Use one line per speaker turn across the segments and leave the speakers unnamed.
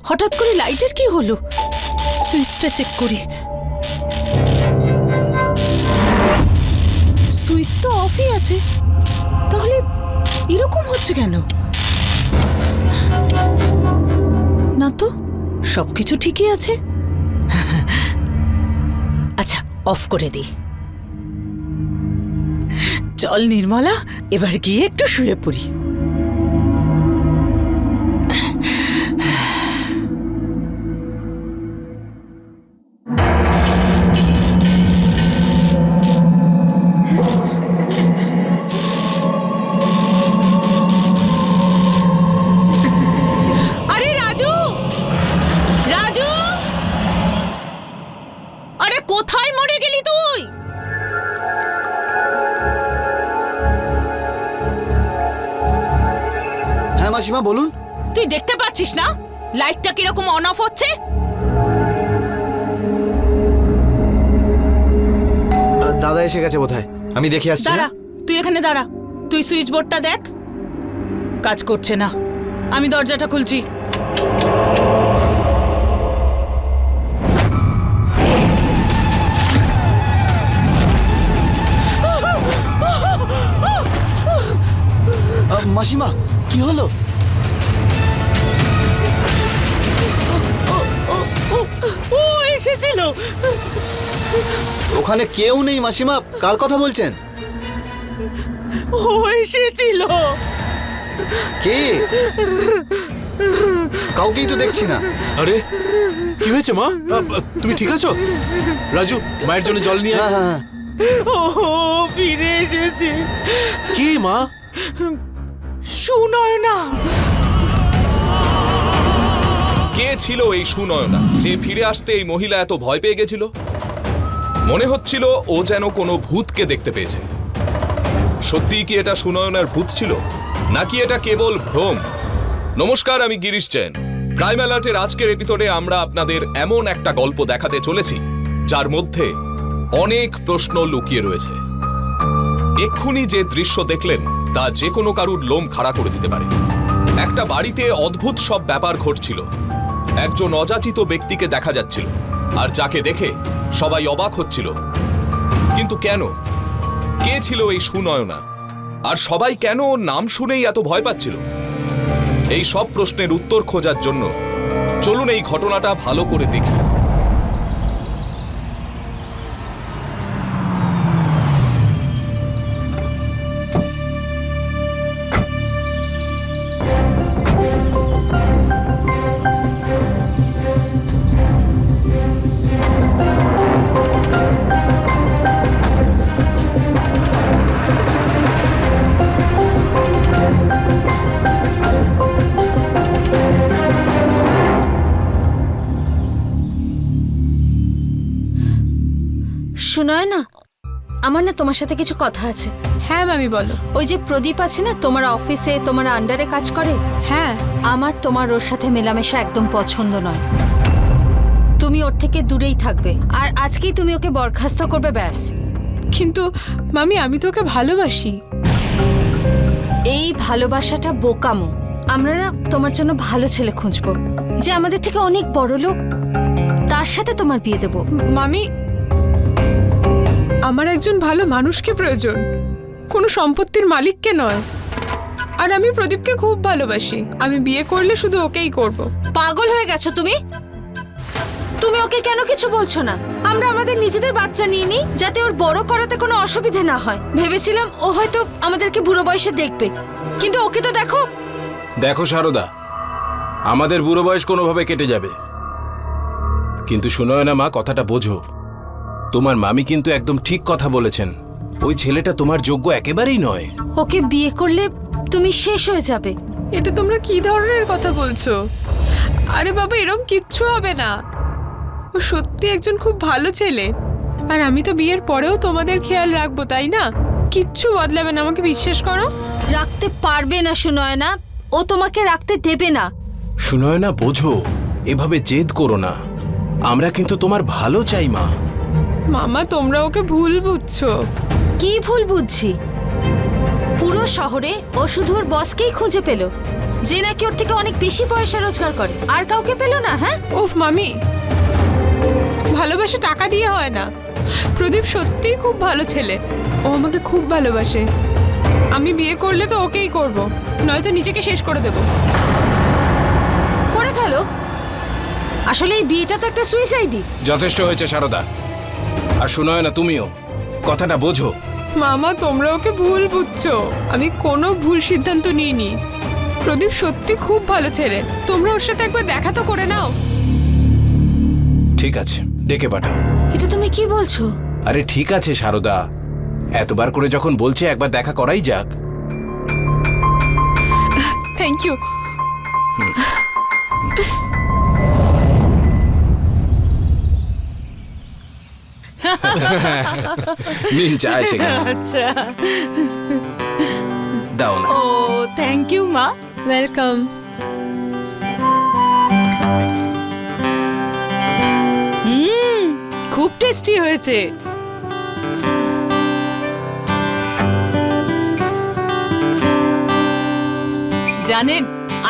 হঠাৎ করে লাইটের কি হলো? সুইচটা চেক করি। সুইচ তো অফই আছে, তাহলে এরকম হচ্ছে কেন? না তো, সবকিছু ঠিকই আছে। আচ্ছা, অফ করে দিই। চল নির্মলা, এবার গিয়ে একটু শুয়ে পড়ি। আরে রাজু, রাজু, আরে কোথায় মরে গেলি তুই?
হ্যাঁ মাসিমা বলুন।
তুই দেখতে পাচ্ছিস না লাইটটা কিরকম অন অফ হচ্ছে?
দাদা এসে গেছে বোধহয়, আমি দেখে আসছি।
দাঁড়া, তুই এখানে দাঁড়া। তুই সুইচ বোর্ডটা দেখ, কাজ করছে না। আমি দরজাটা খুলছি।
মাসিমা কি হলো?
ও এসেছিল।
ওখানে কেউ নেই মাসিমা, কার কথা বলছেন?
ও এসেছিল।
কে? কাউকেই তো দেখছি না।
আরে কি হয়েছে মা? তুমি ঠিক আছো? রাজু, মায়ের জন্য জল নিয়ে আয়।
হ্যাঁ হ্যাঁ
ও ফিরে এসেছে।
কি মা?
সুনয়না।
কে ছিল এই সুনয়না যে ফিরে আসতে এই মহিলা এত ভয় পেয়ে গেছিল? মনে হচ্ছিল ও যেন কোনো ভূতকে দেখতে পেয়েছে। সত্যিই কি এটা সুনয়নার ভূত ছিল, নাকি এটা কেবল ভ্রম? নমস্কার, আমি গিরিশ জৈন। ক্রাইম অ্যালার্টের আজকের এপিসোডে আমরা আপনাদের এমন একটা গল্প দেখাতে চলেছি যার মধ্যে অনেক প্রশ্ন লুকিয়ে রয়েছে। এক্ষুনি যে দৃশ্য দেখলেন তা যে কোনো কারুর লোম খাড়া করে দিতে পারে। একটা বাড়িতে অদ্ভুত সব ব্যাপার ঘটছিল। একজন অযাচিত ব্যক্তিকে দেখা যাচ্ছিল, আর যাকে দেখে সবাই অবাক হচ্ছিল। কিন্তু কেন? কে ছিল এই সুনয়না? আর সবাই কেন ওর নাম শুনেই এত ভয় পাচ্ছিল? এই সব প্রশ্নের উত্তর খোঁজার জন্য চলুন এই ঘটনাটা ভালো করে দেখি।
সুনয়না, আমার না তোমার সাথে কিছু কথা আছে।
হ্যাঁ মামি বলো।
ওই যে প্রদীপ আছে না, তোমার অফিসে তোমার আন্ডারে কাজ করে,
হ্যাঁ
আমার তোমার ওর সাথে মেলামেশা একদম পছন্দ নয়। তুমি ওর থেকে দূরেই থাকবে, আর আজকেই তুমি ওকে বরখাস্ত করবে, ব্যাস।
কিন্তু মামি আমি তো ওকে ভালোবাসি।
এই ভালোবাসাটা বোকামো। আমরা না তোমার জন্য ভালো ছেলে খুঁজবো, যে আমাদের থেকে অনেক বড় লোক, তার সাথে তোমার বিয়ে দেবো।
মামি, আমার একজন ভালো মানুষকে প্রয়োজন, কোনো সম্পত্তির মালিককে নয়। আর আমি প্রদীপকে খুব ভালোবাসি। আমি বিয়ে করলে শুধু ওকেই করব।
পাগল হয়ে গেছো তুমি? তুমি ওকে কেন কিছু বলছো না? আমরা আমাদের নিজেদের বাচ্চা নিয়ে নিই, যাতে ওর বড় করাতে কোনো অসুবিধে না হয়। ভেবেছিলাম ও হয়তো আমাদেরকে বুড়ো বয়সে দেখবে, কিন্তু ওকে তো দেখো।
দেখো সারদা, আমাদের বুড়ো বয়স কোনোভাবে কেটে যাবে, কিন্তু সুনয়না মা, কথাটা বোঝো। তোমার মামি কিন্তু একদম ঠিক কথা বলেছেন। ওই ছেলেটা তোমার যোগ্য একেবারেই নয়।
ওকে বিয়ে করলে তুমি শেষ হয়ে যাবে।
এটা তোমরা কি ধরনের কথা বলছো? আরে বাবা, এরকম কিচ্ছু হবে না। ও সত্যি একজন খুব ভালো ছেলে। আর আমি তো বিয়ের পরেও তোমাদের খেয়াল রাখবো, তাই না? কিচ্ছু বদলাবে না, আমাকে বিশ্বাস করো।
রাখতে পারবে না সুনয়না, ও তোমাকে রাখতে দেবে না।
সুনয়না বোঝো, এভাবে জেদ করো না। আমরা কিন্তু তোমার ভালো চাই মা।
মামা, তোমরা ওকে ভুল বুঝছো।
কি ভুল বুঝছি? পুরো শহরে ও শুধু ওর বসকেই খুঁজে পেল, যে নাকি ওর থেকে অনেক বেশি পয়সা রোজগার করে, আর কাউকে পেলো না? হ্যাঁ,
উফ মামি, ভালোবাসা টাকা দিয়ে হয় না। প্রদীপ সত্যিই খুব ভালো ছেলে, ও আমাকে খুব ভালোবাসে। আমি বিয়ে করলে তো ওকেই করব, নয়তো নিজেকে শেষ করে দেব।
করে ফেলো। আসলে এই বিয়েটা তো একটা সুইসাইডই।
যথেষ্ট হয়েছে সারদা। আর সুনয়না, তুমিও কথাটা বোঝো।
মামা, তোমরা ওকে ভুল বুঝছো। আমি কোনো ভুল সিদ্ধান্ত নিইনি। প্রদীপ সত্যি খুব ভালো ছেলে, তোমরা ওর সাথে একবার দেখা তো করে নাও।
ঠিক আছে, ডেকে পাঠাও।
এটা তুমি কি বলছো?
আরে ঠিক আছে সারদা, এতবার করে যখন বলছে একবার দেখা করাই যাক।
Thank you.
নিন, চা এসে গেছে।
আচ্ছা,
দাও না।
ও থ্যাংক ইউ মা।
ওয়েলকাম।
খুব টেস্টি হয়েছে। জানেন,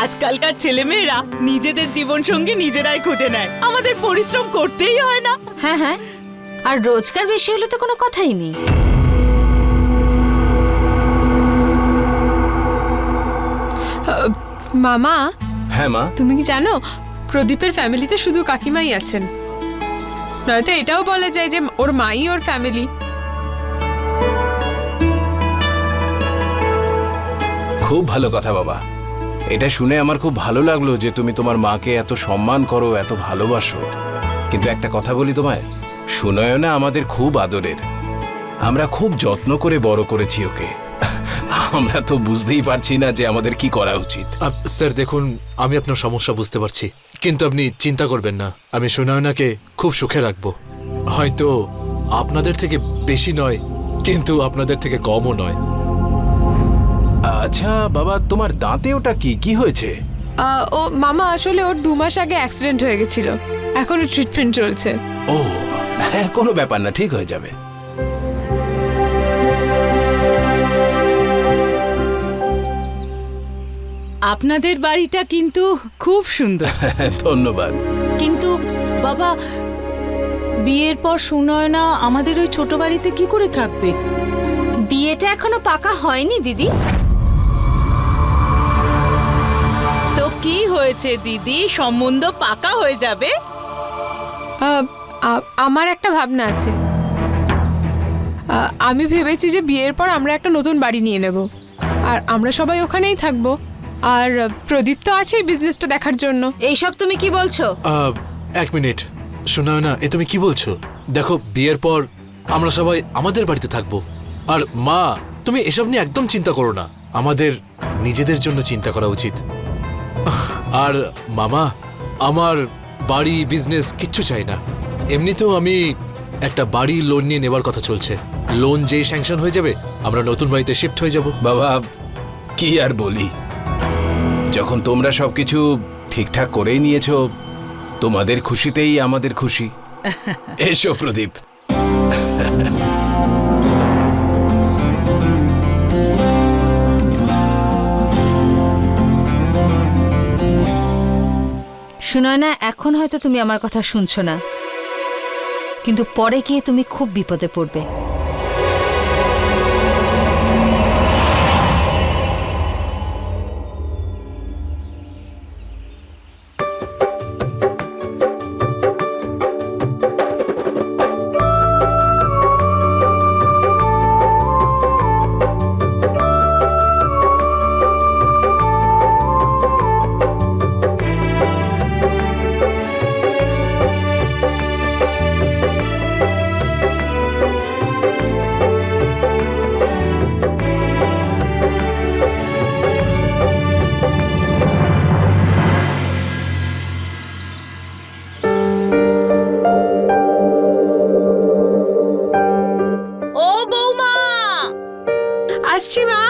আজকালকার ছেলেমেয়েরা নিজেদের জীবন সঙ্গী নিজেরাই খুঁজে নেয়, আমাদের পরিশ্রম করতেই হয় না।
হ্যাঁ হ্যাঁ, আর রোজগার বেশি হলে তো কোনো কথাই নেই।
মামা,
হ্যাঁ মা।
তুমি কি জানো প্রদীপের ফ্যামিলিতে শুধু কাকিমাই আছেন? নয়তো এটাও বলা যায় যে ওর মাই ওর ফ্যামিলি।
খুব ভালো কথা বাবা। এটা শুনে আমার খুব ভালো লাগলো যে তুমি তোমার মাকে এত সম্মান করো, এত ভালোবাসো। কিন্তু একটা কথা বলি তোমায়, সুনয়না আমাদের খুব আদরের। আমরা খুব যত্ন করে বড় করেছি ওকে। আমরা তো বুঝতেই পারছি না যে আমাদের কি করা উচিত।
স্যার দেখুন, আমি আপনার সমস্যা বুঝতে পারছি, কিন্তু আপনি চিন্তা করবেন না। আমি সুনয়নাকে খুব সুখে রাখবো। হয়তো আপনাদের থেকে বেশি নয়, কিন্তু আপনাদের থেকে কমও নয়।
আচ্ছা বাবা, তোমার দাঁতে ওটা কি কি হয়েছে?
ও মামা, আসলে ওর 2 মাস আগে অ্যাক্সিডেন্ট হয়ে গেছিল, এখনো ট্রিটমেন্ট চলছে।
ও হ্যাঁ, কোনো ব্যাপার না, ঠিক হয়ে যাবে।
আপনাদের বাড়িটা কিন্তু খুব সুন্দর।
ধন্যবাদ।
কিন্তু বাবা, বিয়ের পর সুনয়না আমাদের ওই ছোট বাড়িতে কি করে থাকবে?
বিয়েটা এখনো পাকা হয়নি দিদি।
তো কি হয়েছে দিদি, সম্বন্ধ পাকা হয়ে যাবে।
আমার একটা ভাবনা আছে। আমি ভেবেছি যে বিয়ের পর আমরা একটা নতুন বাড়ি নিয়ে নেব, আর আমরা সবাই ওখানেই থাকবো। আর প্রদীপ তো আছেই বিজনেসটা দেখার জন্য।
এইসব তুমি কি বলছো?
1 মিনিট, সুনয়না, এ তুমি কি বলছো? দেখো, বিয়ের পর আমরা সবাই আমাদের বাড়িতে থাকবো। আর মা, তুমি এসব নিয়ে একদম চিন্তা করো না, আমাদের নিজেদের জন্য চিন্তা করা উচিত। আর মামা, আমার বাড়ি বিজনেস কিচ্ছু চাই না। এমনিতেও আমি একটা বাড়ি লোন নিয়ে নেবার কথা চলছে। লোন যেই স্যাংশন হয়ে যাবে, আমরা নতুন বাড়িতে শিফট হয়ে যাব।
বাবা, কি আর বলি, যখন তোমরা সবকিছু ঠিকঠাক করেই নিয়েছো, তোমাদের খুশিতেই আমাদের খুশি। এসো প্রদীপ।
সুনয়না, এখন হয়তো তুমি আমার কথা শুনছো না, কিন্তু পরে গিয়ে তুমি খুব বিপদে পড়বে।
আসছি মা।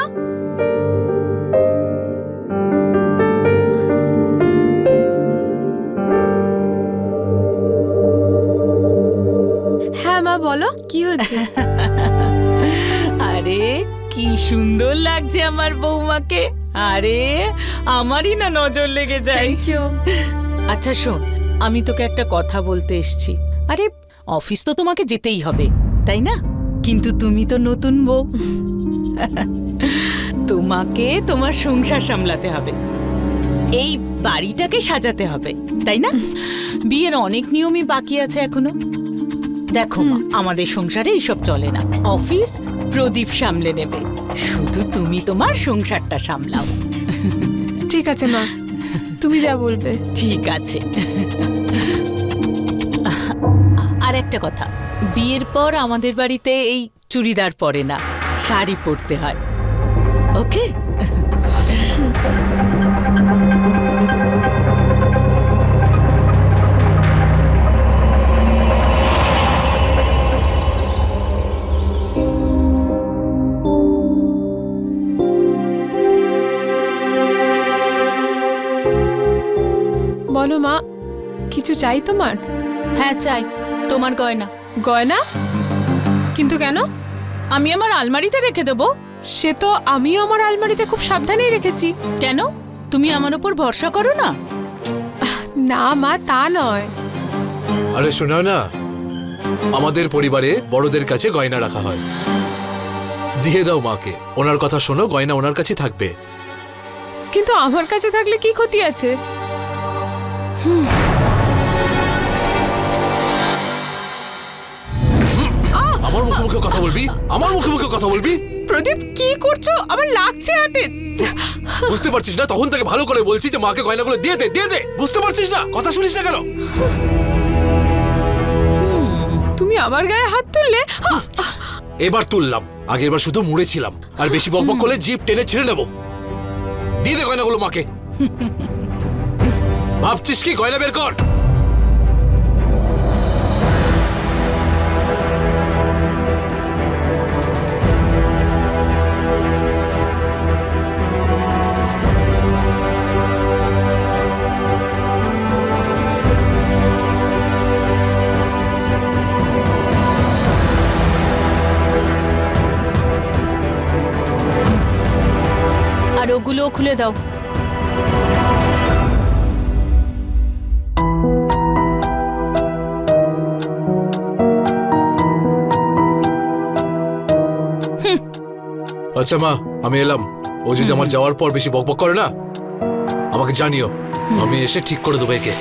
হ্যাঁ মা, বলো কি হয়েছে?
আরে কি সুন্দর লাগছে আমার বৌমাকে। আরে আমারই না নজর লেগে যায়।
Thank you.
আচ্ছা শোন, আমি তোকে একটা কথা বলতে এসেছি। আরে অফিস তো তোমাকে যেতেই হবে, তাই না? কিন্তু তুমি তো নতুন বউ, তোমাকে তোমার সংসার সামলাতে হবে, এই বাড়িটাকে সাজাতে হবে, তাই না? বিয়ের অনেক নিয়মই বাকি আছে এখনো। দেখো মা, আমাদের সংসারে এইসব চলে না। অফিস প্রদীপ সামলে নেবে, শুধু তুমি তোমার সংসারটা সামলাও।
ঠিক আছে মা, তুমি যা বলবে।
ঠিক আছে। আর একটা কথা, বিয়ের পর আমাদের বাড়িতে এই চুড়িদার পরে না, শাড়ি পরতে হয়। ওকে?
বলো মা, কিছু চাই তোমার?
হ্যাঁ চাই, তোমার গয়না।
গয়না? কিন্তু কেন?
আমি আমার আলমারিতে রেখে দেবো।
সে তো আমিও আমার আলমারিতে খুব সাবধানেই রেখেছি।
কেন? তুমি আমার উপর ভরসা করো না?
না মা, তা নয়।
আরে শোনাও না, আমাদের পরিবারে বড়দের কাছে গয়না রাখা হয়। দিয়ে দাও মাকে, ওনার কথা শোনো, গয়না ওনার কাছে থাকবে।
কিন্তু আমার কাছে থাকলে কি ক্ষতি আছে?
আমার মুখে মুখে কথা বলবি? আমার মুখে মুখে কথা বলবি?
প্রদীপ, কি করছো? আমার লাগছে হাতে।
বুঝতে পারছিস না? তখন থেকে ভালো করে বলছি যে মাকে গয়নাগুলো দিয়ে দে, দিয়ে দে। বুঝতে পারছিস না? কথা শুনিস না কেন?
তুমি আমার গায়ে হাত তুললে?
এবার তুললাম, আগে এবার শুধু মুড়েছিলাম। আর বেশি বকবক করলে জিভ টেনে ছিঁড়ে নেবো। দিয়ে দে গয়নাগুলো মাকে। ভাবছিস কি? গয়না বের কর।
আর ওগুলোও খুলে দাও।
আচ্ছা মা, আমি এলাম। ও যদি আমার যাওয়ার পর বেশি বকবক করে না, আমাকে জানিও, আমি এসে ঠিক করে দেবো একে।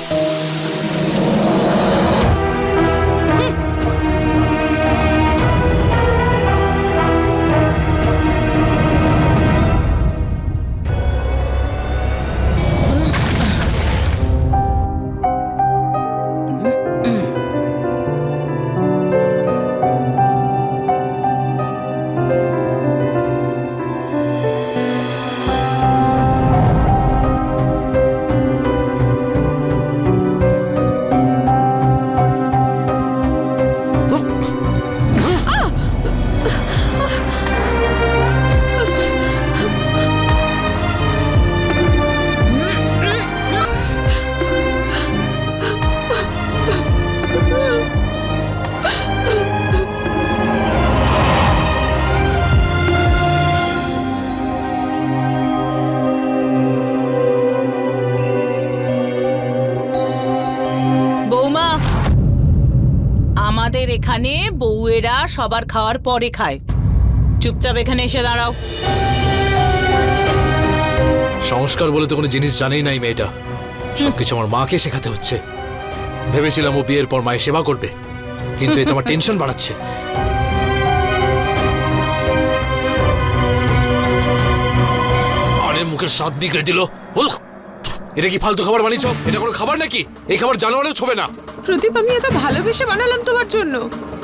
আমাদের এখানে বউয়েরা সবার খাওয়ার পরে খায়। চুপচাপ এখানে এসে দাঁড়াও।
সংস্কার বলে তো কোনো জিনিস জানেই নাই মেয়েটা। সবকিছু আমার মাকে শেখাতে হচ্ছে। ভেবেছিলাম ও বিয়ের পর মায়ের সেবা করবে, কিন্তু এটা আমার টেনশন বাড়াচ্ছে। আরে মুখের স্বাদ বিগড়ে দিল। উফ! এটা কি ফালতু খাবার বানিয়েছ? এটা কোনো খাবার নাকি? এই খাবার জানোয়ারেও ছোবে না।
প্রদীপ, আমি এত ভালোবেসে বানালাম তোমার জন্য।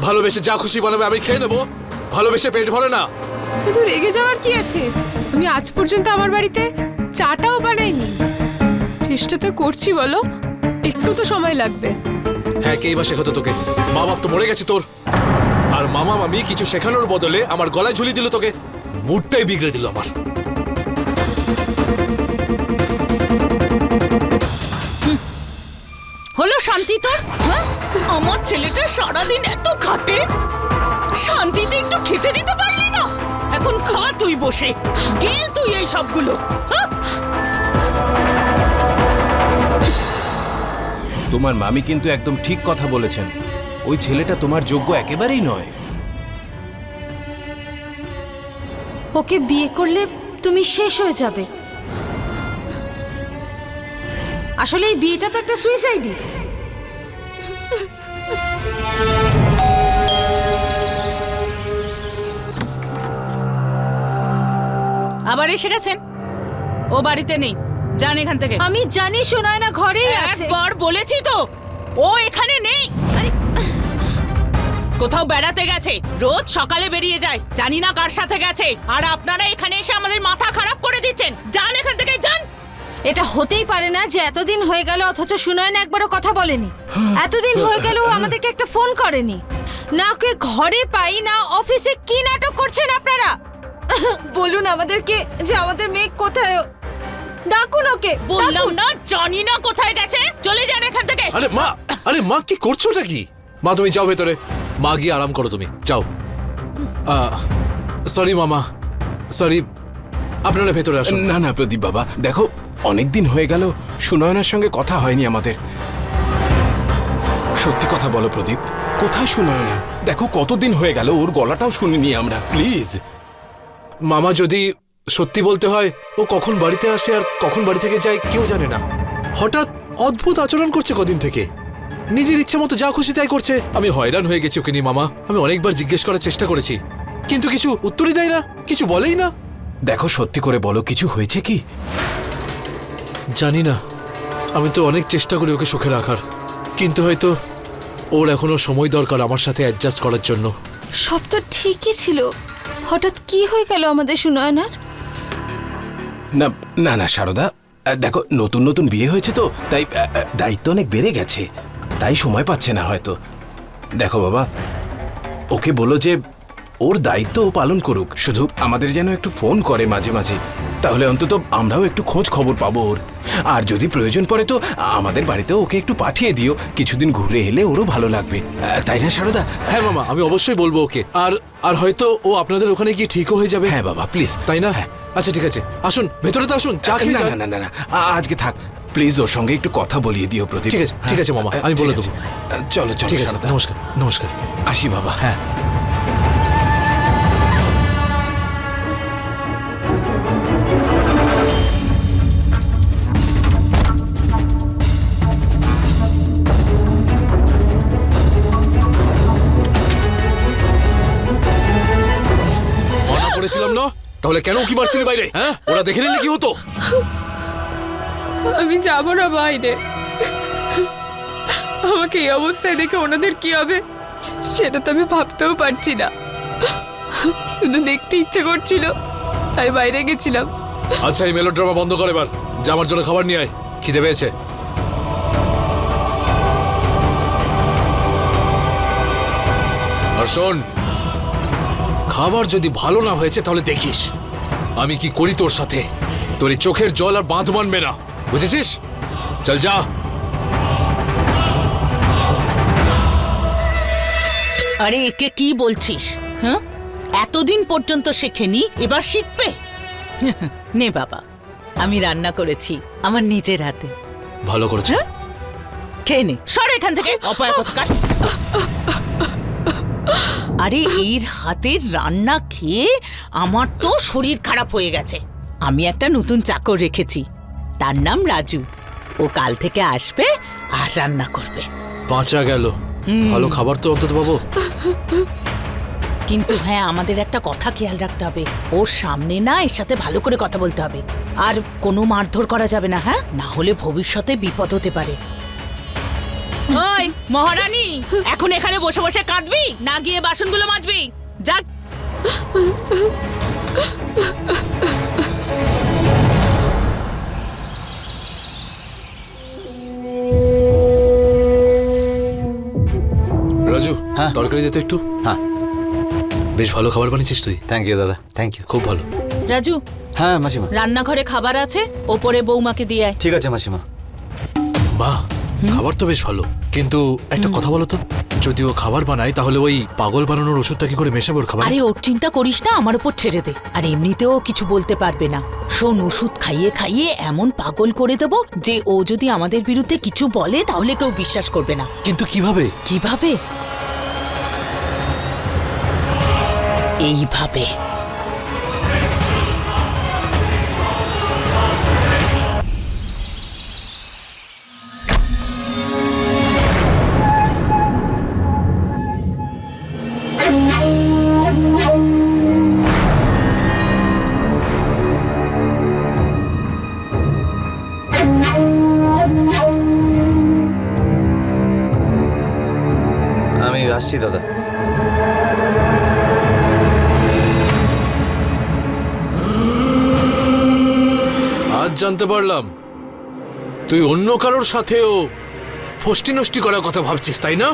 ভালোবেসে যা খুশি বানাবে আমি খেয়ে নেবো। ভালোবেসে পেট ভরে না।
এত রেগে যাওয়ার কি আছে? আমি আজ পর্যন্ত আমার বাড়িতে চাটাও বানাইনি। চেষ্টা তো করছি, বলো, একটু তো সময় লাগবে।
হ্যাঁ, কে বা শেখাতো তোকে? মা বাপ তো মরে গেছে তোর। আর মামা মামি কিছু শেখানোর বদলে আমার গলায় ঝুলিয়ে দিল তোকে। মুডটাই বিগড়ে দিল আমার।
হলো শান্তি তোর? হ্যাঁ? আমার ছেলেটা সারাদিন এত খাটে, শান্তিতে একটু খেতে দিতে পারলি না? এখন খা তুই বসে, গেল তুই এই সবগুলো। হ্যাঁ?
তোমার মামি কিন্তু একদম ঠিক কথা বলেছেন। ওই ছেলেটা তোমার যোগ্য একেবারেই নয়।
ওকে বিয়ে করলে তুমি শেষ হয়ে যাবে। আসলে এই বিয়েটা তো একটা সুইসাইডই।
আবার এসে গেছেন? ও বাড়িতে নেই, যান এখান থেকে।
আমি জানি সুনয়না ঘরেই আছে।
একবার বলেছি তো, ও এখানে নেই।
আরে,
কোথাও বেড়াতে গেছে, রোজ সকালে বেরিয়ে যায়, জানি না কার সাথে গেছে। আর আপনারা এখানে এসে আমাদের মাথা খারাপ করে দিচ্ছেন। যান এখান থেকে, যান।
এটা হতেই পারে না যে এতদিন হয়ে গেল অথচ সুনয়না একবারও কথা বলেনি। এতদিন হয়ে গেল ও আমাদেরকে একটা ফোন করেনি। না ওকে ঘরে পাই, না অফিসে। কি নাটক করছেন আপনারা? বলুন আমাদেরকে যে আমাদের মেয়ে কোথায়। ডাকুন ওকে।
বললাম না, জানি না কোথায় গেছে। চলে যান এখান থেকে।
আরে মা কি করছোটা কি? মা তুমি যাও ভেতরে, মা গিয়ে আরাম করো, তুমি যাও। সরি মামা, সরি, আপনারা ভেতরে আসুন।
না না প্রদীপ বাবা, দেখো অনেকদিন হয়ে গেল সুনয়নার সঙ্গে কথা হয়নি আমাদের। সত্যি কথা বলো প্রদীপ, কোথায় সুনয়না? দেখো কতদিন হয়ে গেল, ওর গলাটাও শুনিনি আমরা। প্লিজ
মামা, যদি সত্যি বলতে হয়, ও কখন বাড়িতে আসে আর কখন বাড়ি থেকে যায় কেউ জানে না। হঠাৎ অদ্ভুত আচরণ করছে কদিন থেকে, নিজের ইচ্ছে মতো যা খুশি তাই করছে। আমি হয়রান হয়ে গেছি ওকে নিয়ে মামা। আমি অনেকবার জিজ্ঞেস করার চেষ্টা করেছি, কিন্তু কিছু উত্তরই দেয় না, কিছু বলেই না।
দেখো সত্যি করে বলো, কিছু হয়েছে কি?
জানি না, আমি তো অনেক চেষ্টা করি ওকে সুখে রাখার, কিন্তু হয়তো ওর এখনো সময় দরকার আমার সাথে অ্যাডজাস্ট করার জন্য।
সব তো ঠিকই ছিল, হঠাৎ কি হয়ে গেল আমাদের সুনয়নার?
না না না সারদা, দেখো নতুন নতুন বিয়ে হয়েছে তো, তাই দায়িত্ব অনেক বেড়ে গেছে, তাই সময় পাচ্ছে না হয়তো। দেখো বাবা, ওকে বলো যে ওর দায়িত্ব ও পালন করুক, শুধু আমাদের যেন একটু ফোন করে মাঝে মাঝে, তাহলে অন্তত আমরাও একটু খোঁজ খবর পাবো ওর। আর যদি প্রয়োজন পড়ে তো আমাদের বাড়িতেও ওকে একটু পাঠিয়ে দিও, কিছুদিন ঘুরে এলে ওরও ভালো লাগবে, তাই না সারদা?
হ্যাঁ মামা, আমি অবশ্যই বলবো ওকে। আর আর হয়তো ও আপনাদের ওখানে গিয়ে ঠিকও হয়ে যাবে।
হ্যাঁ বাবা প্লিজ।
তাই না? আচ্ছা ঠিক আছে, আসুন ভেতরে তো আসুন, চা খেয়ে
না
যান।
না না না, আজকে থাক প্লিজ, ওর সঙ্গে একটু কথা বলিয়ে দিও প্রদীপ।
ঠিক আছে, ঠিক আছে মামা, আমি বলে দেবো।
চলো চলো
ঠিক আছে,
সারদা।
নমস্কার নমস্কার।
আসি বাবা।
হ্যাঁ। মনা করেছিলাম না, তাহলে কেন কি মারছিলি বাইরে? হ্যাঁ, ওরা দেখে নিলে কি হতো?
আমি যাব না বাইরে। আমাকে এই অবস্থায় দেখে ওনাদের কি হবে সেটা তো আমি ভাবতেও পারছি না। শুধু দেখতে ইচ্ছে করছিল, তাই বাইরে গেছিলাম।
আচ্ছা, এই মেলোড্রামা বন্ধ কর এবার, যা আমার জন্য খাবার নিয়ে আয়, খিদে পেয়েছে। আর শোন, খাবার যদি ভালো না হয়েছে তাহলে দেখিস আমি কি করি তোর সাথে। তোর এই চোখের জল আর বাঁধ মানবে না, বুঝেছিস? চল যা।
আরে একে কি বলছিস? হ্যাঁ, এতদিন পর্যন্ত শেখেনি, এবার শিখবে? নে বাবা, আমি রান্না করেছি আমার নিজের হাতে।
ভালো করেছে।
খেয়ে নে, সর এখান থেকে অপয়া কোথাকার। আরে এর হাতের রান্না খেয়ে আমার তো শরীর খারাপ হয়ে গেছে। আমি একটা নতুন চাকর রেখেছি, তার নাম রাজু। ও কাল থেকে আসবে আর রান্না করবে।
বাঁচা গেল, ভালো খাবার তো অন্তত পাবো।
কিন্তু হ্যাঁ, আমাদের একটা কথা খেয়াল রাখতে হবে, ওর সামনে না এর সাথে ভালো করে কথা বলতে হবে, আর কোনো মারধর করা যাবে না। হ্যাঁ, না হলে ভবিষ্যতে বিপদ হতে পারে। ওই মহারানী, এখন এখানে বসে বসে কাঁদবি না গিয়ে বাসনগুলো মাজবি? যা।
রাজু,
হ্যাঁ?
তরকারি দে তো একটু।
হ্যাঁ,
বেশ ভালো খাবার বানিয়েছিস তুই।
থ্যাংক ইউ দাদা, থ্যাংক ইউ।
খুব ভালো।
রাজু,
হ্যাঁ মাসিমা।
রান্নাঘরে খাবার আছে, ওপরে বৌমাকে দিয়ে আয়।
ঠিক আছে মাসিমা।
বাহ, খাবার তো বেশ ভালো, কিন্তু একটা কথা বলো তো, যদি ও খাবার বানায় তাহলে ওই পাগল বানানোর ওষুধটা কি করে মেশাবে ওর খাবার?
আরে ওর চিন্তা করিস না, আমার উপর ছেড়ে দে। আর এমনিতেও কিছু বলতে পারবে না। শোন, ওষুধ খাইয়ে খাইয়ে এমন পাগল করে দেবো যে ও যদি আমাদের বিরুদ্ধে কিছু বলে তাহলে কেউ বিশ্বাস করবে না।
কিন্তু কিভাবে?
কিভাবে? এইভাবে।
আমি আসছি দাদা।
আজ জানতে পারলাম তুই অন্য কারোর সাথেও ফষ্টি নষ্টি করার কথা ভাবছিস, তাই না?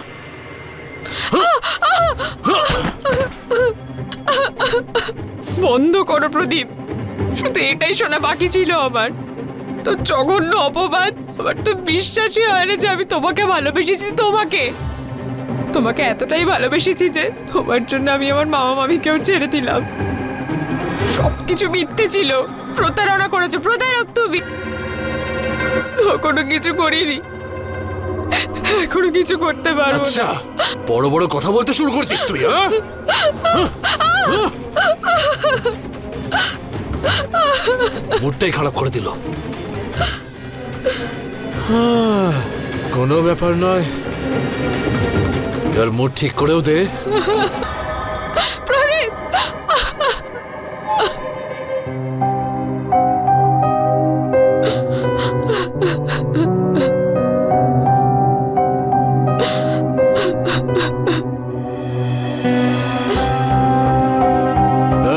বন্ধ করো প্রদীপ, শুধু এটাই শোনা বাকি ছিল আমার। তো জঘন্য অপবাদ, আমার তো বিশ্বাসই হয় না যে আমি তোমাকে ভালোবেসেছি। তোমাকে এতটাই ভালোবেসেছি যে তোমার জন্য আমি আমার মামা মামিকেও ছেড়ে দিলাম। সবকিছু মিথ্যে ছিল, প্রতারণা করেছো, প্রতারক তুমি। কোনো কিছু করিনি, এখনো কিছু করতে পারবো
আচ্ছা,
না।
বড় বড় কথা বলতে শুরু করছিস তুই, হ্যাঁ? মুডটাই খারাপ করে দিল। কোনো ব্যাপার নয়, এবার মুড ঠিক করেও দে।
প্রদীপ,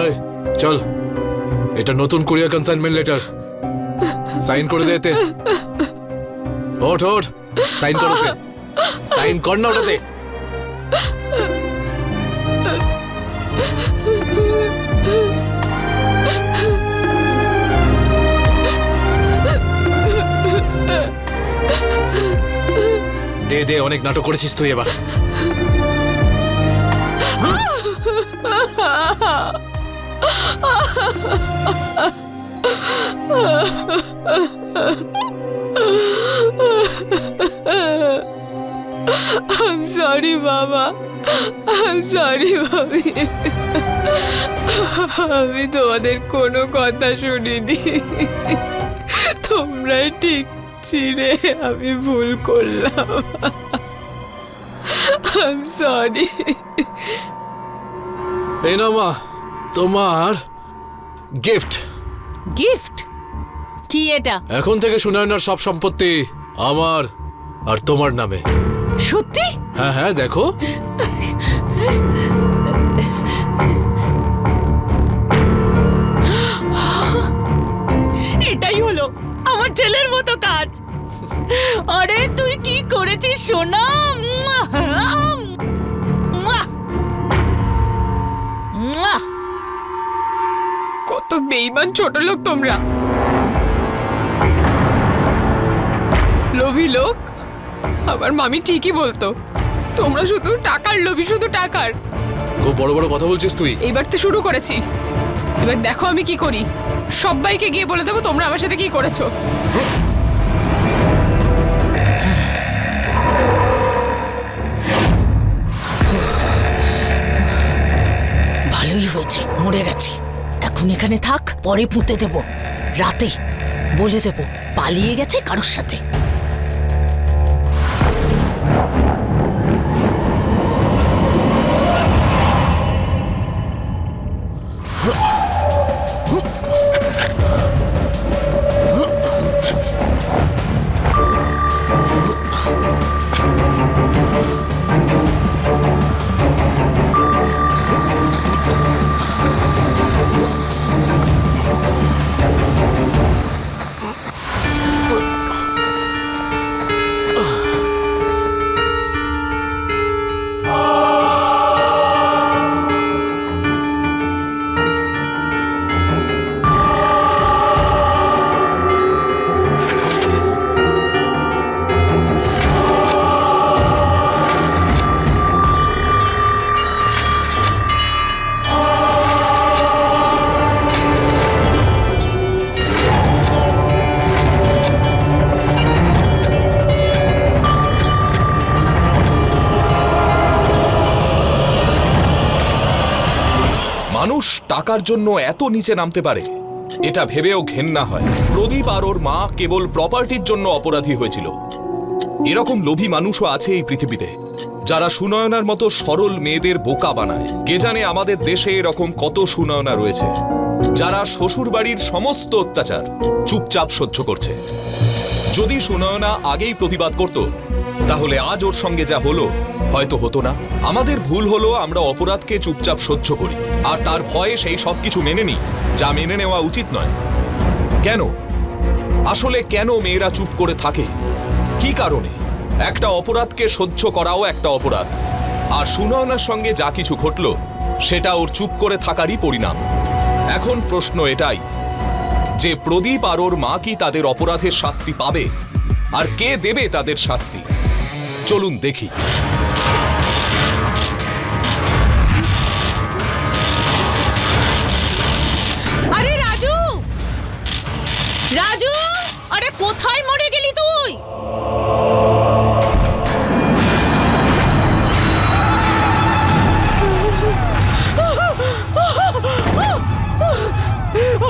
এই, চল, এটা নতুন কুরিয়ার কনসাইনমেন্ট লেটার, সাইন করে দে এতে। ওঠ ওঠ, সাইন কর ওতে, সাইন কর না ওটাতে। দে দে, অনেক নাটক করেছিস তুই এবার।
I'm sorry, Mama. I'm sorry, Mami. আমি তোমাদের কোনো কথা শুনিনি। তোমরাই ঠিক ছিলে, আমি ভুল করলাম। I'm sorry.
এই না মা, তোমার গিফট।
গিফট? কি এটা?
এখন থেকে সুনয়নার সব সম্পত্তি আমার আর তোমার নামে।
সত্যি?
হ্যাঁ হ্যাঁ, দেখো।
এটাই হলো আমার ছেলের মতো কাজ। আরে তুই কি করেছিস সোনা?
কত বেঈমান ছোট লোক তোমরা, লোভী লোক। আমার মামি ঠিকই বলতো, তোমরা শুধু টাকার লোভী, শুধু টাকার।
খুব বড় বড় কথা বলছিস তুই।
এইবার তো শুরু করেছি, এবার দেখো আমি কি করি। সবাইকে গিয়ে বলে দেবো তোমরা আমার সাথে কি করেছো।
ভালোই হয়েছে, মরে গেছি। এখন এখানে থাক, পরে পুঁতে দেব। রাতে বলে দেব পালিয়ে গেছে কারোর সাথে।
টাকার জন্য এত নিচে নামতে পারে এটা ভেবেও ঘেন্না হয়। প্রদীপ আর ওর মা কেবল প্রপার্টির জন্য অপরাধী হয়েছিল। এরকম লোভী মানুষও আছে এই পৃথিবীতে, যারা সুনয়নার মতো সরল মেয়েদের বোকা বানায়। কে জানে আমাদের দেশে এরকম কত সুনয়না রয়েছে, যারা শ্বশুর বাড়ির সমস্ত অত্যাচার চুপচাপ সহ্য করছে। যদি সুনয়না আগেই প্রতিবাদ করত, তাহলে আজ ওর সঙ্গে যা হলো হয়তো হতো না। আমাদের ভুল হলো আমরা অপরাধকে চুপচাপ সহ্য করি, আর তার ভয়ে সেই সব কিছু মেনে নিই যা মেনে নেওয়া উচিত নয়। কেন আসলে কেন মেয়েরা চুপ করে থাকে? কি কারণে? একটা অপরাধকে সহ্য করাও একটা অপরাধ, আর সুনয়নার সঙ্গে যা কিছু ঘটল সেটা ওর চুপ করে থাকারই পরিণাম। এখন প্রশ্ন এটাই যে প্রদীপ আর ওর মা কি তাদের অপরাধের শাস্তি পাবে, আর কে দেবে তাদের শাস্তি? চলুন দেখি।
আরে রাজু, রাজু, আরে কোথায় মরে গেলি তুই?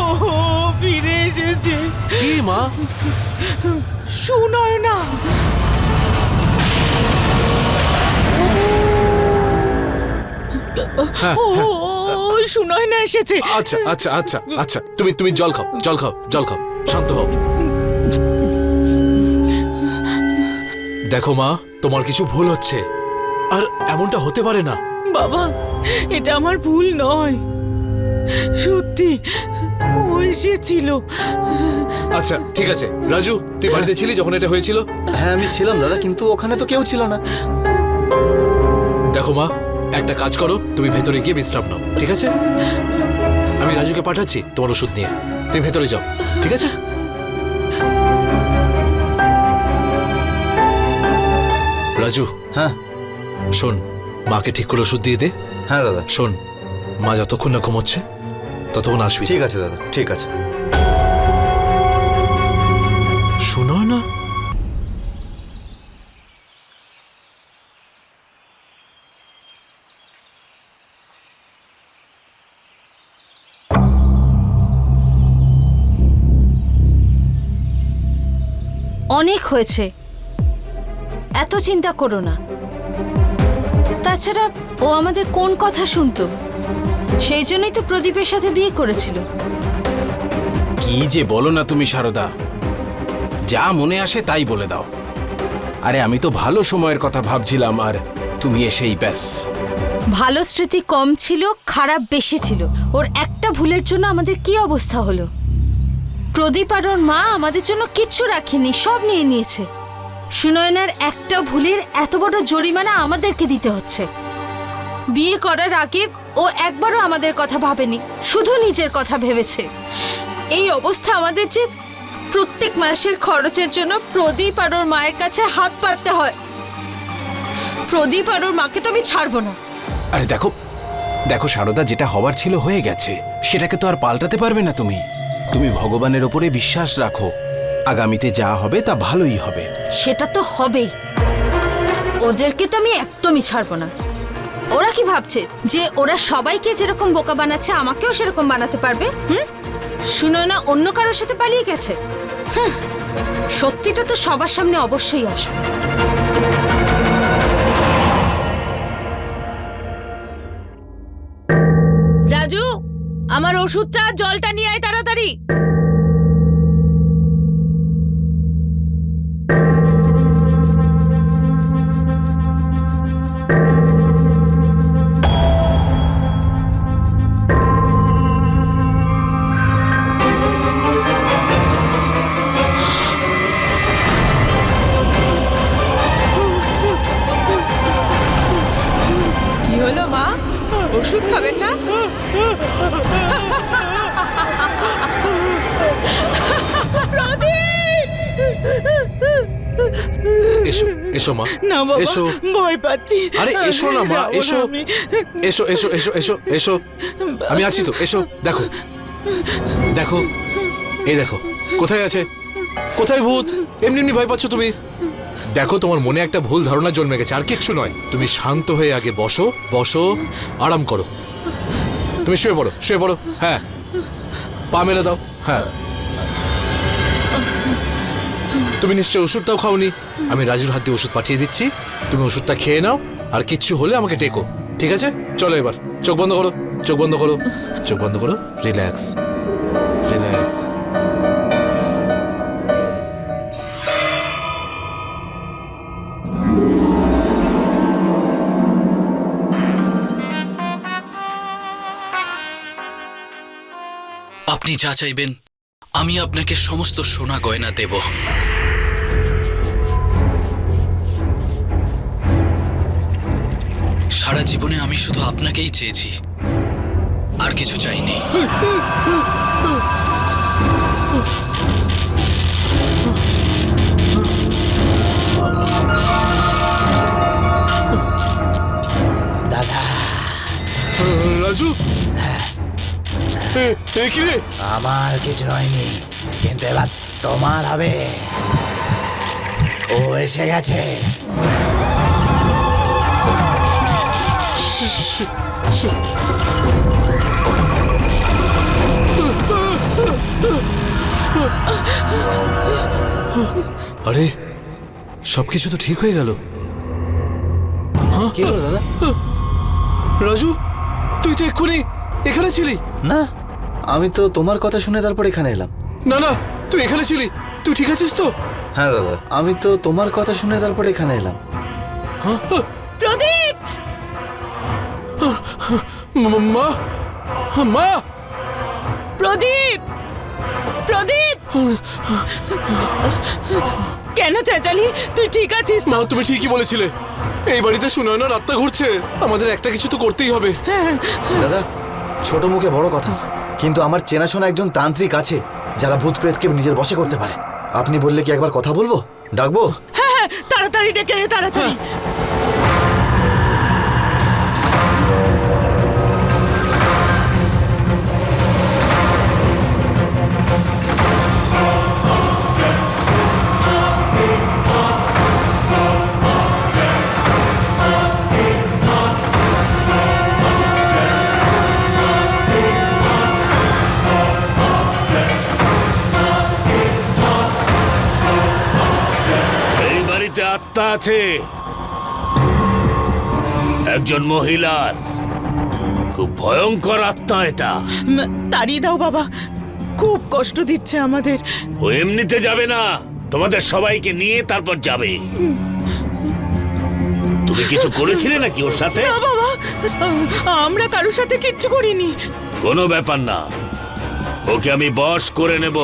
ওহো, ফিরে এসেছে।
কি মা?
সুনয়না। ও, সুনয়না এসেছে।
আচ্ছা আচ্ছা আচ্ছা আচ্ছা, তুমি জল খাও, জল খাও, জল খাও, শান্ত হও। দেখো মা, তোমার কিছু ভুল হচ্ছে, আর এমনটা হতে পারে না।
বাবা, এটা আমার ভুল নয়, সত্যি ও এসেছিল।
আচ্ছা ঠিক আছে, রাজু তুই বাড়িতে ছিলি যখন এটা হয়েছিল?
হ্যাঁ আমি ছিলাম দাদা, কিন্তু ওখানে তো কেউ ছিল না।
দেখো মা, একটা কাজ করো, তুমি ভেতরে গিয়ে বিশ্রাম নাও, ঠিক আছে? আমি রাজুকে পাঠাচ্ছি তোমার ওষুধ নিয়ে, তুমি ভেতরে যাও, ঠিক আছে? রাজু,
হ্যাঁ
শোন, মাকে ঠিক করে ওষুধ দিয়ে দে।
হ্যাঁ দাদা,
শোন, মা যতক্ষণ না ঘুমোচ্ছে ততক্ষণ আসবি।
ঠিক আছে দাদা, ঠিক আছে।
সুনয়না?
অনেক হয়েছে, এত চিন্তা করো না। তাছাড়া ও আমাদের কোন কথা শুনতো? সেই জন্যই তো প্রদীপের সাথে বিয়ে করেছিল।
কি যে বলো না তুমি সারদা, যা মনে আসে তাই বলে দাও। আরে আমি তো ভালো সময়ের কথা ভাবছিলাম, আর তুমি এসেই ব্যাস।
ভালো স্মৃতি কম ছিল, খারাপ বেশি ছিল। ওর একটা ভুলের জন্য আমাদের কি অবস্থা হলো। প্রদীপ আর ওর মা আমাদের জন্য কিচ্ছু রাখেনি, সব নিয়ে নিয়েছে। সুনয়নার একটা ভুলের এত বড় জরিমানা আমাদেরকে দিতে হচ্ছে। বিয়ে করার আগে ও একবারও আমাদের কথা ভাবেনি, শুধু নিজের কথা ভেবেছে। এই অবস্থা আমাদের যে প্রত্যেক মাসের খরচের জন্য প্রদীপ আর ওর মায়ের কাছে হাত পাততে হয়। প্রদীপ আর ওর মাকে তো আমি ছাড়বো না।
আরে দেখো দেখো সারদা, যেটা হবার ছিল হয়ে গেছে, সেটাকে তো আর পাল্টাতে পারবে না তুমি। তুমি ভগবানের ওপরে বিশ্বাস রাখো, আগামীতে যা হবে তা ভালোই হবে।
সেটা তো হবেই, ওদেরকে তো আমি একদমই ছাড়বো না। ওরা কি ভাবছে যে ওরা সবাইকে যেরকম বোকা বানাচ্ছে আমাকেও সেরকম বানাতে পারবে? শুনো না, অন্য কারোর সাথে পালিয়ে গেছে। সত্যিটা তো সবার সামনে অবশ্যই আসবে।
রাজু, আমার ওষুধটা আর জলটা নিয়ে আয় তাড়াতাড়ি।
কি হলো মা, ওষুধ খাবেন না?
এসো এসো মা,
না বাবা,
এসো।
ভয় পাচ্ছি।
আরে এসো না মা,
যাবো না
এসো
আমি।
এসো এসো এসো এসো এসো, আমি আছি তো, এসো। দেখো দেখো, এই দেখো, কোথায় আছে? কোথায় ভূত? এমনি এমনি ভয় পাচ্ছ তুমি? দেখো, তোমার মনে একটা ভুল ধারণা জন্মে গেছে, আর কিচ্ছু নয়। তুমি শান্ত হয়ে আগে বসো, বসো, আরাম করো। তুমি শুয়ে পড়ো, শুয়ে পড়ো। হ্যাঁ, পা মেলে দাও। হ্যাঁ, তুমি নিশ্চয়ই ওষুধটাও খাওনি। আমি রাজুর হাত দিয়ে ওষুধ পাঠিয়ে দিচ্ছি, তুমি ওষুধটা খেয়ে নাও, আর কিচ্ছু হলে আমাকে ডেকো, ঠিক আছে? চলো এবার চোখ বন্ধ করো, চোখ বন্ধ করো, চোখ বন্ধ করো, রিল্যাক্স, রিল্যাক্স।
আপনি যা চাইবেন আমি আপনাকে সমস্ত সোনা গয়না দেব। সারা জীবনে আমি শুধু আপনাকেই চেয়েছি, আর কিছু চাইনি।
রাজু, কি রে?
আমার কিছু হয়নি, কিন্তু এবার তোমার হবে। ও এসে গেছে।
আরে সবকিছু তো ঠিক হয়ে গেল।
কি হলো দাদা?
রাজু, তুই তো এক্ষুনি এখানে ছিলি।
না, আমি তো তোমার কথা শুনে তারপর এখানে এলাম।
না না, তুই এখানে ছিলি, তুই ঠিক আছিস তো?
হ্যাঁ দাদা, আমি তো তোমার কথা শুনে তারপর এখানে এলাম।
প্রদীপ!
মা, মা!
প্রদীপ! প্রদীপ! কেন চেঁচালি? তুই ঠিক আছিস?
মা, তুমি ঠিকই বলেছিলে, এই বাড়িতে সুনয়নার আত্মা ঘুরছে, আমাদের একটা কিছু তো করতেই হবে।
দাদা, ছোট মুখে বড় কথা, কিন্তু আমার চেনাশোনা একজন তান্ত্রিক আছে যারা ভূত প্রেতকে নিজের বশে করতে পারে। আপনি বললে কি একবার কথা বলবো? ডাকবো?
হ্যাঁ হ্যাঁ, তাড়াতাড়ি ডেকে নে, তাড়াতাড়ি।
এই বাড়িতে আত্মা আছে একজন মহিলার, খুব ভয়ঙ্কর আত্মা এটা।
তাড়িয়ে দাও বাবা, খুব কষ্ট দিচ্ছে আমাদের।
ও এমনিতে যাবে না, তোমাদের সবাইকে নিয়ে তারপর যাবে। তুমি কিছু করেছিলে নাকি ওর সাথে?
না বাবা, আমরা কারোর সাথে কিচ্ছু করিনি।
কোনো ব্যাপার না, ওকে আমি বশ করে নেব,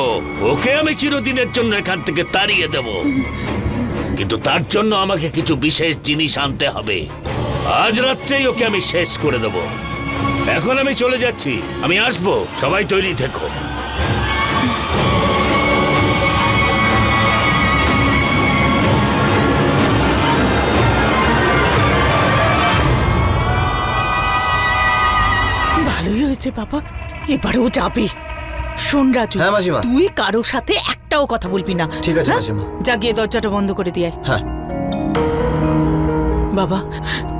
ওকে আমি চিরদিনের জন্য এখান থেকে তাড়িয়ে দেব। কিন্তু তার জন্য আমাকে কিছু বিশেষ জিনিস আনতে হবে। আজ রাত্রেই ওকে আমি শেষ করে দেব। এখন আমি চলে যাচ্ছি, আমি আসবো, সবাই তৈরি থেকো।
ভালোই হয়েছে বাবা, এবারেও যাবে। শোন রাজু,
হ্যাঁ, মাসিমা।
তুই কারোর সাথে একটাও কথা বলবি না।
ঠিক আছে,
হ্যাঁ?
মাসিমা।
যা গিয়ে দরজাটা বন্ধ করে দিয়ে আয়।
হ্যাঁ।
বাবা,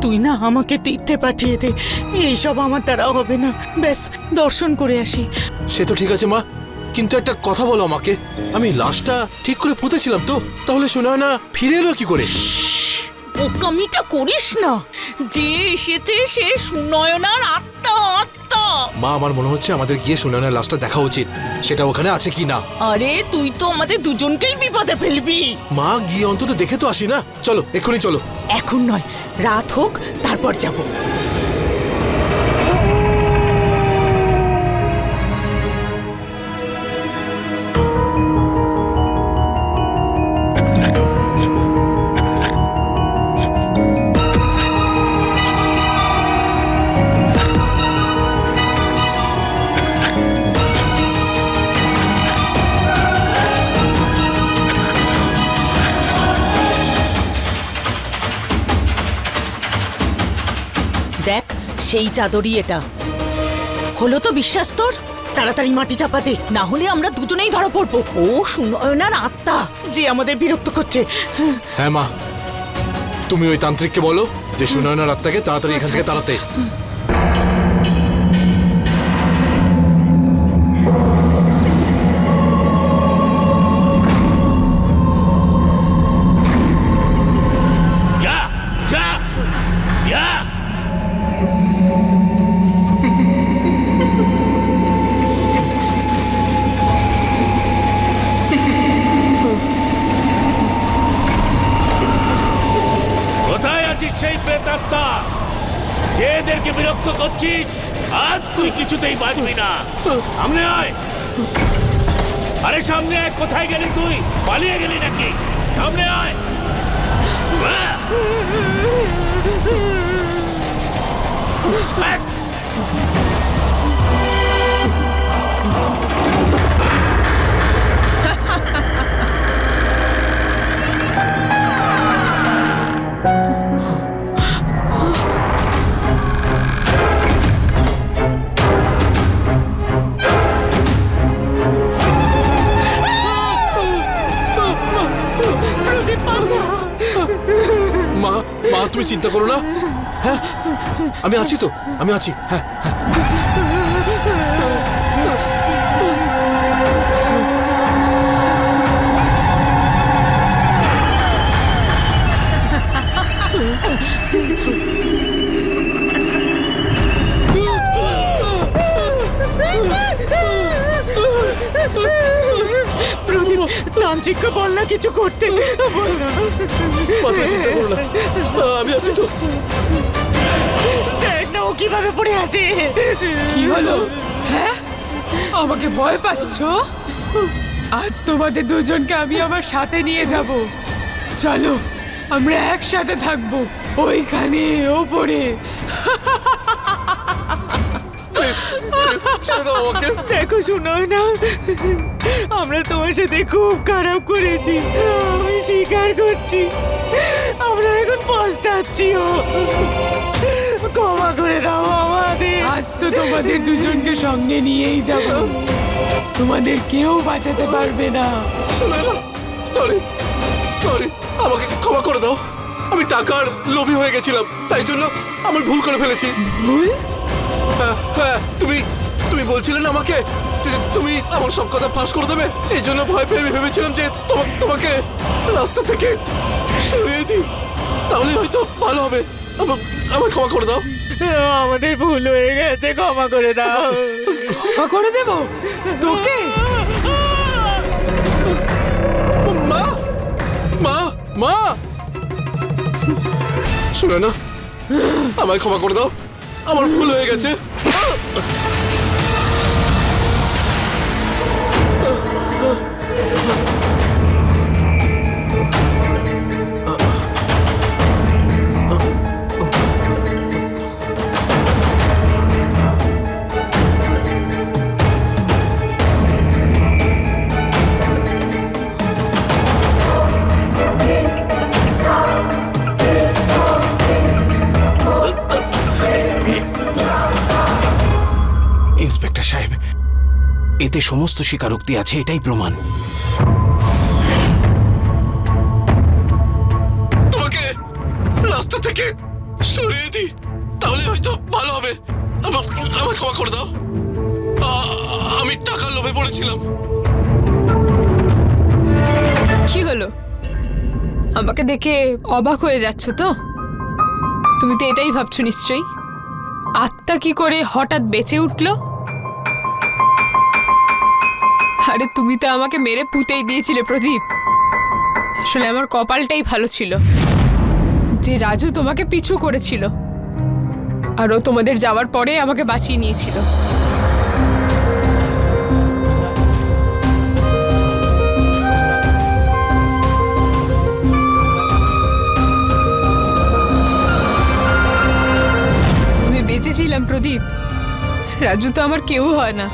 তুই না আমাকে তীর্থে পাঠিয়ে দে, এইসব আমার দ্বারা হবে না। ব্যাস দর্শন করে আসি।
সে তো ঠিক আছে মা, কিন্তু একটা কথা বলো আমাকে, আমি লাশটা ঠিক করে পুঁতেছিলাম তো, তাহলে সুনয়না ফিরে এলো কি করে?
বোকামিটা করিস না, যে এসেছে সে সুনয়নার আত্মা। আত্মা!
মা, আমার মনে হচ্ছে আমাদের গিয়ে সুনয়নার লাশটা দেখা উচিত, সেটা ওখানে আছে কি না।
আরে তুই তো আমাদের দুজনকেই বিপদে ফেলবি।
মা, গিয়ে অন্তত দেখে তো আসি না। চলো, এক্ষুনি চলো।
এখন নয়, রাত হোক তারপর যাব। দেখ, সেই চাদরই এটা। হলো তো বিশ্বাস তোর? তাড়াতাড়ি মাটি চাপা দে, না হলে আমরা দুজনেই ধরা পড়বো। ও সুনয়নার আত্মা যে আমাদের বিরক্ত করছে।
হ্যাঁ মা, তুমি ওই তান্ত্রিককে বলো যে সুনয়নার আত্মাকে তাড়াতাড়ি এখান থেকে তাড়াতে।
লক্ষ্য করছিস? আজ তুই কিছুতেই বাঁচবি না। সামনে আয়। আরে সামনে আয়, কোথায় গেলি তুই? পালিয়ে গেলি নাকি? সামনে আয়।
মা, মা তুমি চিন্তা করো না। হ্যাঁ, আমি আছি তো, আমি আছি। হ্যাঁ,
প্রদীপ, তান্ত্রিককে বল না কিছু করতে, বল না।
মা তুমি চিন্তা করো না, আমি আছি তো।
দেখ না ও কিভাবে পড়ে আছে।
কি হলো? হ্যাঁ, আমাকে ভয় পাচ্ছ? আজ তোমাদের দুজনকে আমি আমার সাথে নিয়ে যাব। চলো, আমরা একসাথে থাকবো ওইখানে ওপরে।
দেখো শোনো না, আমরা তোমার সাথে খুব খারাপ করেছি, আমি স্বীকার করছি। আমরা এখন পস্তাচ্ছিও, ক্ষমা করে দাও আমাদের।
আজ তো তোমাদের দুজনকে সঙ্গে নিয়েই যাব, তোমাদের কেউ বাঁচাতে পারবে না।
সরি, সরি, আমাকে ক্ষমা করে দাও। আমি টাকার লোভী হয়ে গেছিলাম, তাই জন্য আমার ভুল করে ফেলেছি।
ভুল?
হ্যাঁ, তুমি বলছিলে না আমাকে যে তুমি আমার সব কথা ফাঁস করে দেবে। এই জন্য ভয় পেয়ে আমি ভেবেছিলাম যে তোমাকে রাস্তা থেকে সরিয়ে দিই, তাহলে হয়তো ভালো হবে। আমায় ক্ষমা করে দাও।
আমাদের ভুল হয়ে গেছে, ক্ষমা করে দাও।
ক্ষমা করে দেব তোকে?
মা, মা, মা, শুনে না, আমায় ক্ষমা করে দাও, আমার ভুল হয়ে গেছে।
ইন্সপেক্টর সাহেব, এতে সমস্ত স্বীকারোক্তি আছে, এটাই প্রমাণ।
তোমাকে রাস্তা থেকে সরিয়ে দিই, তাহলে হয়তো ভালো হবে। আমায় ক্ষমা করে দাও, আমি টাকার লোভে পড়েছিলাম।
কি হলো? আমাকে দেখে অবাক হয়ে যাচ্ছ তো? তুমি তো এটাই ভাবছো নিশ্চয়ই, আত্মা কি করে হঠাৎ বেঁচে উঠলো? আরে তুমি তো আমাকে মেরে পুঁতেই দিয়েছিলে প্রদীপ। আসলে আমার কপালটাই ভালো ছিল যে রাজু তোমাকে পিছু করেছিল, আর ও তোমাদের যাওয়ার পরে আমাকে বাঁচিয়ে নিয়েছিল। আমি বেঁচেছিলাম প্রদীপ। রাজু তো আমার কেউ হয় না,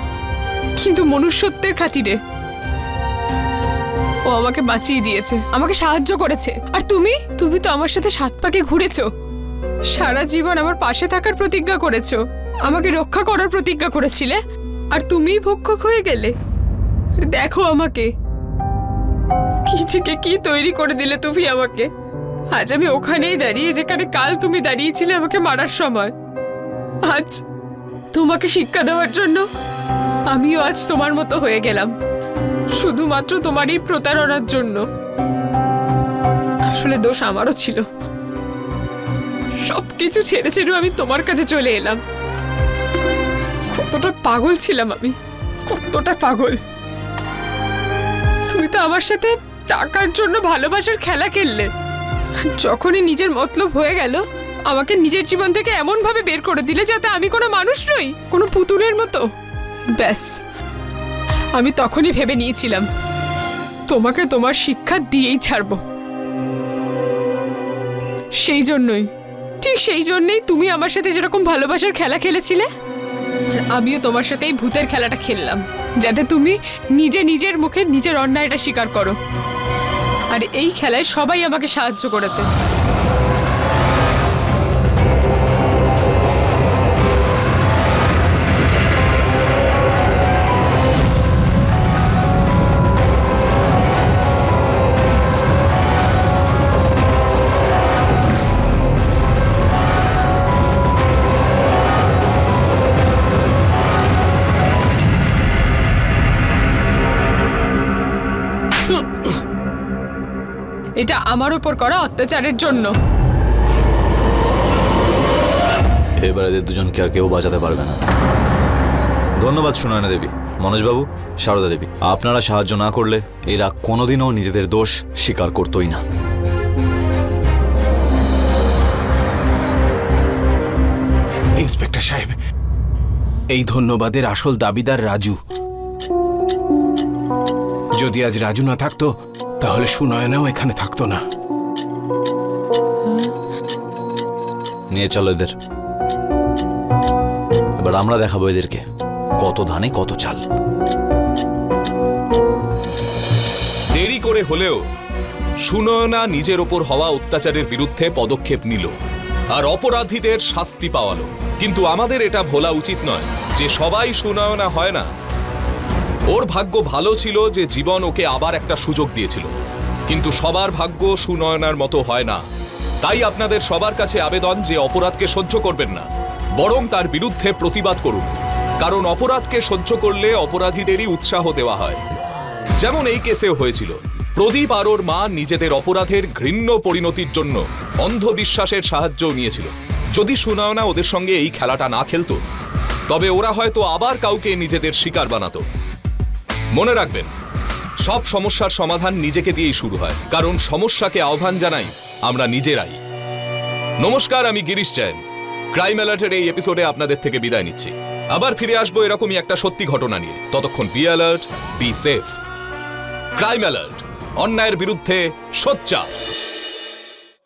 কিন্তু মনুষ্যত্বের খাতিরে ও আমাকে বাঁচিয়ে দিয়েছে, আমাকে সাহায্য করেছে। আর তুমি তো আমার সাথে 7 পাকে ঘুরেছো, সারা জীবন আমার পাশে থাকার প্রতিজ্ঞা করেছো, আমাকে রক্ষা করার প্রতিজ্ঞা করেছিলে, আর তুমিই ভক্ষক হয়ে গেলে। আর দেখো আমাকে কি থেকে কি তৈরি করে দিলে তুমি আমাকে। আজ আমি ওখানেই দাঁড়িয়ে যেখানে কাল তুমি দাঁড়িয়েছিলে আমাকে মারার সময়। আজ তোমাকে শিক্ষা দেওয়ার জন্য আমিও আজ তোমার মতো হয়ে গেলাম, শুধুমাত্র তোমার এই প্রতারণার জন্য। আসলে দোষ আমারও ছিল, সবকিছু ছেড়ে ছেড়ে আমি তোমার কাছে চলে এলাম। কতটা পাগল ছিলাম আমি, কতটা পাগল। তুমি তো আমার সাথে টাকার জন্য ভালোবাসার খেলা খেললে, আর যখনই নিজের মতলব হয়ে গেল আমাকে নিজের জীবন থেকে এমন ভাবে বের করে দিলে যাতে আমি কোনো মানুষ নই, কোনো পুতুলের মতো। ব্যাস, আমি তখনই ভেবে নিয়েছিলাম তোমাকে তোমার শিক্ষা দিয়েই ছাড়বো। সেই জন্যই, ঠিক সেই জন্যই তুমি আমার সাথে যেরকম ভালোবাসার খেলা খেলেছিলে, আর আমিও তোমার সাথে এই ভূতের খেলাটা খেললাম, যাতে তুমি নিজের মুখে নিজের অন্যায়টা স্বীকার করো। আর এই খেলায় সবাই আমাকে সাহায্য করেছে। এটা আমার উপর করা অত্যাচারের জন্য।
এবার এদের দুজনকে আর কেউ বাঁচাতে পারবে না। ধন্যবাদ সুনয়না দেবী, মনোজবাবু, সারদা দেবী। আপনারা সাহায্য না করলে এরা কোনোদিনও নিজেদের দোষ স্বীকার করতোই না।
ইন্সপেক্টর সাহেব, এই ধন্যবাদের আসল দাবিদার রাজু। যদি আজ রাজু না থাকতো তাহলে সুনয়নাও এখানে থাকতো না।
নিয়ে চলো এদের। এবার আমরা দেখাবো এদেরকে কত ধানে কত চাল।
দেরি করে হলেও সুনয়না নিজের ওপর হওয়া অত্যাচারের বিরুদ্ধে পদক্ষেপ নিল আর অপরাধীদের শাস্তি পাওয়ালো। কিন্তু আমাদের এটা ভোলা উচিত নয় যে সবাই সুনয়না হয় না। ওর ভাগ্য ভালো ছিল যে জীবন ওকে আবার একটা সুযোগ দিয়েছিল, কিন্তু সবার ভাগ্য সুনয়নার মতো হয় না। তাই আপনাদের সবার কাছে আবেদন যে অপরাধকে সহ্য করবেন না, বরং তার বিরুদ্ধে প্রতিবাদ করুন। কারণ অপরাধকে সহ্য করলে অপরাধীদেরই উৎসাহ দেওয়া হয়। যেমন এই কেসেও হয়েছিল। প্রদীপ আর ওর মা নিজেদের অপরাধের ঘৃণ্য পরিণতির জন্য অন্ধবিশ্বাসের সাহায্য নিয়েছিল। যদি সুনয়না ওদের সঙ্গে এই খেলাটা না খেলতো, তবে ওরা হয়তো আবার কাউকে নিজেদের শিকার বানাতো। মনে রাখবেন, সব সমস্যার সমাধান নিজেকে দিয়েই শুরু হয়, কারণ সমস্যাকে আহ্বান জানাই আমরা নিজেরাই। নমস্কার, আমি গিরিশ জৈন। ক্রাইম অ্যালার্টের এই এপিসোডে আপনাদের থেকে বিদায় নিচ্ছি। আবার ফিরে আসবো এরকমই একটা সত্যি ঘটনা নিয়ে। ততক্ষণ be alert, be safe. Crime alert, অন্যায়ের বিরুদ্ধে সোচ্চার।